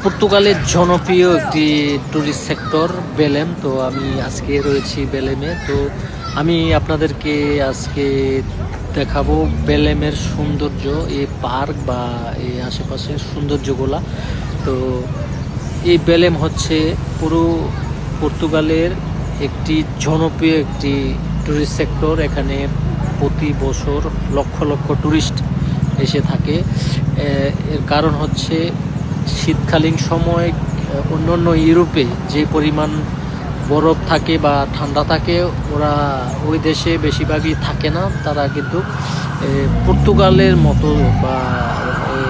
পর্তুগালের জনপ্রিয় একটি ট্যুরিস্ট সেক্টর বেলেম। তো আমি আজকে রয়েছি বেলেমে। তো আমি আপনাদেরকে আজকে দেখাবো বেলেমের সৌন্দর্য, এই পার্ক বা এই আশেপাশের সৌন্দর্যগুলা। তো এই বেলেম হচ্ছে পুরো পর্তুগালের একটি জনপ্রিয় একটি ট্যুরিস্ট সেক্টর। এখানে প্রতি বছর লক্ষ লক্ষ ট্যুরিস্ট এসে থাকে। এর কারণ হচ্ছে শীতকালীন সময় অন্যান্য ইউরোপে যে পরিমাণ বরফ থাকে বা ঠান্ডা থাকে, ওরা ওই দেশে বেশিরভাগই থাকে না। তারা কিন্তু পর্তুগালের মতো বা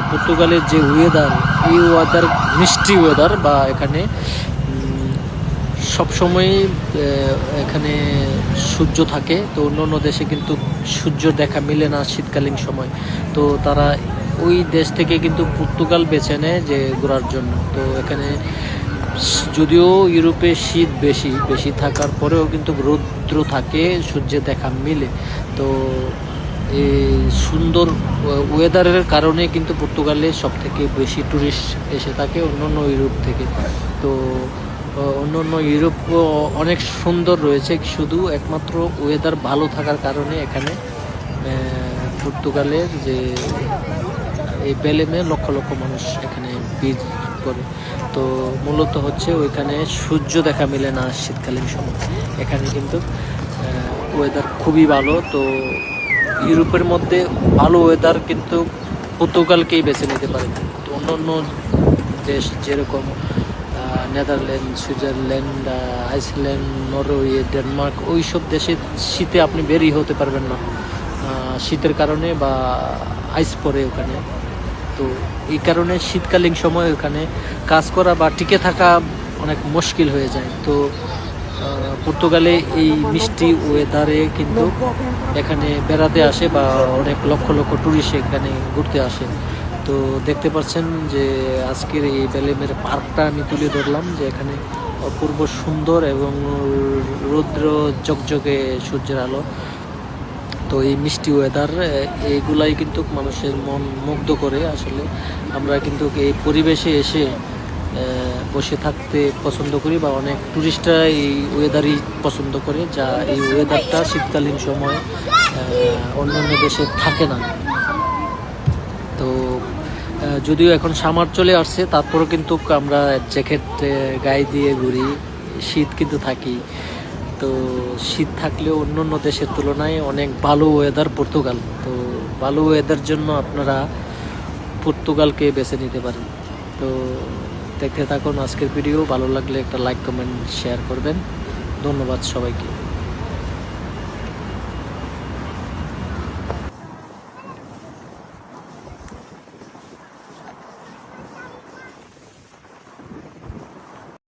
পর্তুগালের যে ওয়েদার, এই ওয়েদার মিষ্টি ওয়েদার বা এখানে সবসময় এখানে সূর্য থাকে। তো অন্য দেশে কিন্তু সূর্য দেখা মিলে না শীতকালীন সময়। তো তারা ওই দেশ থেকে কিন্তু পর্তুগাল বেছে নেয় যে ঘোরার জন্য। তো এখানে যদিও ইউরোপে শীত বেশি বেশি থাকার পরেও কিন্তু রৌদ্র থাকে, সূর্যের দেখা মিলে। তো এই সুন্দর ওয়েদারের কারণে কিন্তু পর্তুগালে সব থেকে বেশি ট্যুরিস্ট এসে থাকে অন্যান্য ইউরোপ থেকে। তো অন্যান্য ইউরোপ অনেক সুন্দর রয়েছে, শুধু একমাত্র ওয়েদার ভালো থাকার কারণে এখানে পর্তুগালের যে এই বেলেমে লক্ষ লক্ষ মানুষ এখানে ভিড় করে। তো মূলত হচ্ছে ওইখানে সূর্য দেখা মিলে না শীতকালীন সময়। এখানে কিন্তু ওয়েদার খুবই ভালো। তো ইউরোপের মধ্যে ভালো ওয়েদার কিন্তু পর্তুগালকেই বেছে নিতে পারে। তো অন্য দেশ যেরকম Netherland, Switzerland, Iceland, Norway, Denmark, ওই সব দেশে শীতে আপনি বেরিয়ে হতে পারবেন না শীতের কারণে, বা আইস পড়ে ওখানে। তো এই কারণে শীতকালীন সময় ওখানে কাজ করা বা টিকে থাকা অনেক মুশকিল হয়ে যায়। তো পর্তুগালে এই মিষ্টি ওয়েদারে কিন্তু এখানে বেড়াতে আসে বা অনেক লক্ষ লক্ষ টুরিস্ট এখানে ঘুরতে আসে। তো দেখতে পাচ্ছেন যে আজকের এই বেলেমের পার্কটা আমি তুলে ধরলাম, যে এখানে অপূর্ব সুন্দর এবং রৌদ্র জগজগে সূর্যের আলো। তো এই মিষ্টি ওয়েদার এইগুলাই কিন্তু মানুষের মন মুগ্ধ করে। আসলে আমরা কিন্তু এই পরিবেশে এসে বসে থাকতে পছন্দ করি, বা অনেক টুরিস্টরা এই ওয়েদারই পছন্দ করে, যা এই ওয়েদারটা শীতকালীন সময় অন্যান্য দেশে থাকে না। তো যদিও এখন সামার চলে আসছে, তারপরেও কিন্তু আমরা জ্যাকেট গায়ে দিয়ে ঘুরি, শীত কিন্তু থাকি। তো শীত থাকলেও অন্য দেশের তুলনায় অনেক ভালো ওয়েদার পর্তুগাল। তো ভালো ওয়েদার জন্য আপনারা পর্তুগালকে বেছে নিতে পারেন। তো দেখতে থাকুন আজকের ভিডিও। ভালো লাগলে একটা লাইক, কমেন্ট, শেয়ার করবেন। ধন্যবাদ সবাইকে।